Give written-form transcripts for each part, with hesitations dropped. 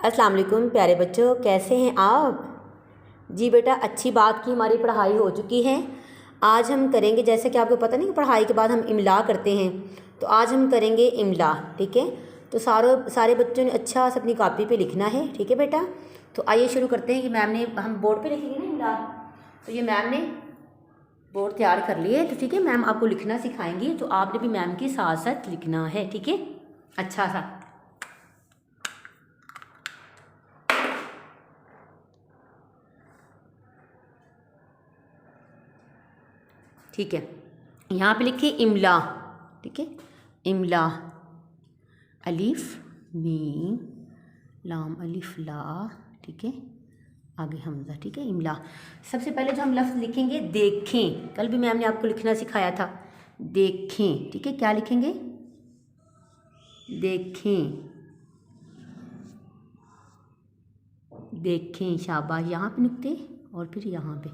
अस्सलाम वालेकुम प्यारे बच्चों, कैसे हैं आप? जी बेटा, अच्छी बात की हमारी पढ़ाई हो चुकी है। आज हम करेंगे, जैसे कि आपको पता नहीं कि पढ़ाई के बाद हम इमला करते हैं, तो आज हम करेंगे इमला। ठीक है, तो सारे बच्चों ने अच्छा से अपनी कॉपी पे लिखना है। ठीक है बेटा, तो आइए शुरू करते हैं कि मैम ने, हम बोर्ड पे लिखेंगे ना इमला, तो ये मैम ने बोर्ड तैयार कर लिए। तो ठीक है, मैम आपको लिखना सिखाएंगी, तो आपने भी मैम के साथ साथ लिखना है। ठीक है, अच्छा सा। ठीक है, यहाँ पे लिखिए इमला। ठीक है, इमला, अलिफ मीम लाम अलिफ ला। ठीक है, आगे हमजा। ठीक है, इमला। सबसे पहले जो हम लफ्ज़ लिखेंगे देखें, कल भी मैम ने आपको लिखना सिखाया था, देखें। ठीक है, क्या लिखेंगे? देखें, देखें, शाबाश। यहाँ पे नुक्ते और फिर यहाँ पे।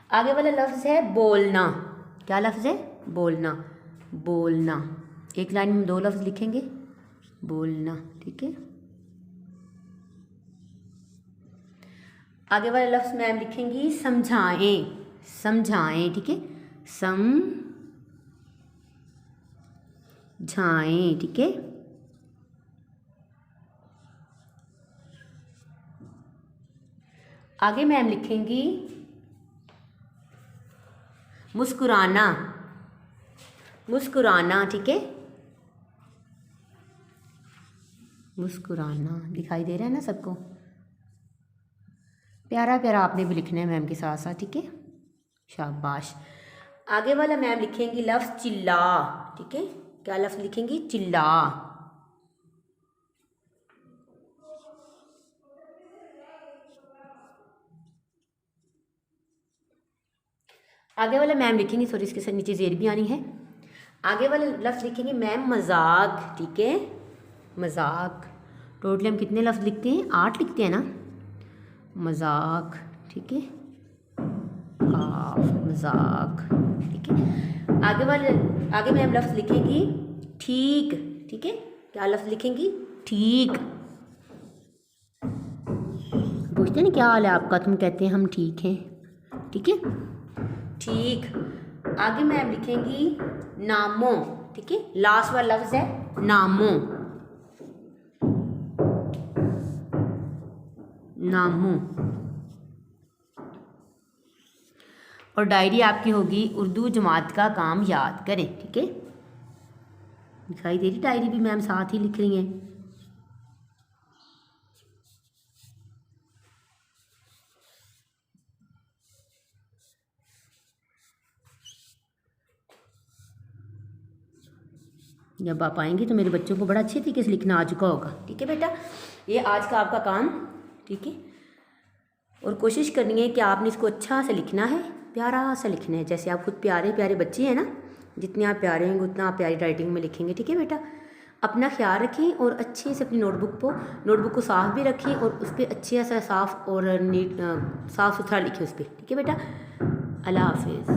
आगे वाला लफ्ज़ है बोलना। क्या लफ्ज़ है? बोलना, बोलना। एक लाइन में 2 लफ्ज़ लिखेंगे, बोलना। ठीक है, आगे वाला लफ्ज़ मैम लिखेंगी समझाएं, समझाएं। ठीक है, समझाएं। ठीक है, आगे मैम लिखेंगी मुस्कुराना, मुस्कुराना। ठीक है, मुस्कुराना। दिखाई दे रहा है ना सबको? प्यारा प्यारा आपने भी लिखना है मैम के साथ साथ। ठीक है, शाबाश। आगे वाला मैम लिखेंगी लफ्ज़ चिल्ला। ठीक है, क्या लफ्ज़ लिखेंगी? चिल्ला। आगे वाला मैम लिखेंगी, सॉरी इसके साथ नीचे ज़ेर भी आनी है। आगे वाला लफ्ज़ लिखेंगे मैम मजाक। ठीक है, मजाक। टोटल हम कितने लफ्ज़ लिखते हैं? 8 लिखते हैं ना, मजाक। ठीक है, काफ, मजाक। ठीक है, आगे मैम लफ्ज़ लिखेंगी ठीक। ठीक है, क्या लफ्ज़ लिखेंगी? ठीक। पूछते हैं ना क्या हाल है आपका, तुम कहते हैं हम ठीक हैं। ठीक है, ठीक। आगे मैम लिखेंगी नामों। ठीक है, लास्ट वाला लफ्ज़ है नामों, नामों। और डायरी आपकी होगी उर्दू जमात का काम याद करें। ठीक है, दिखाई दे रही डायरी भी मैम साथ ही लिख रही हैं। जब आप आएंगे तो मेरे बच्चों को बड़ा अच्छे तरीके से लिखना आ चुका होगा। ठीक है बेटा, ये आज का आपका काम। ठीक है, और कोशिश करनी है कि आपने इसको अच्छा से लिखना है, प्यारा सा लिखना है, जैसे आप खुद प्यारे प्यारे बच्चे हैं ना, जितने आप प्यारे होंगे उतना आप प्यारी राइटिंग में लिखेंगे। ठीक है बेटा, अपना ख्याल रखें और अच्छे से अपनी नोटबुक को साफ़ भी रखें और उस पर अच्छे सा साफ़ और नीट साफ़ सुथरा लिखें उस पर। ठीक है बेटा, अल्लाह हाफिज़।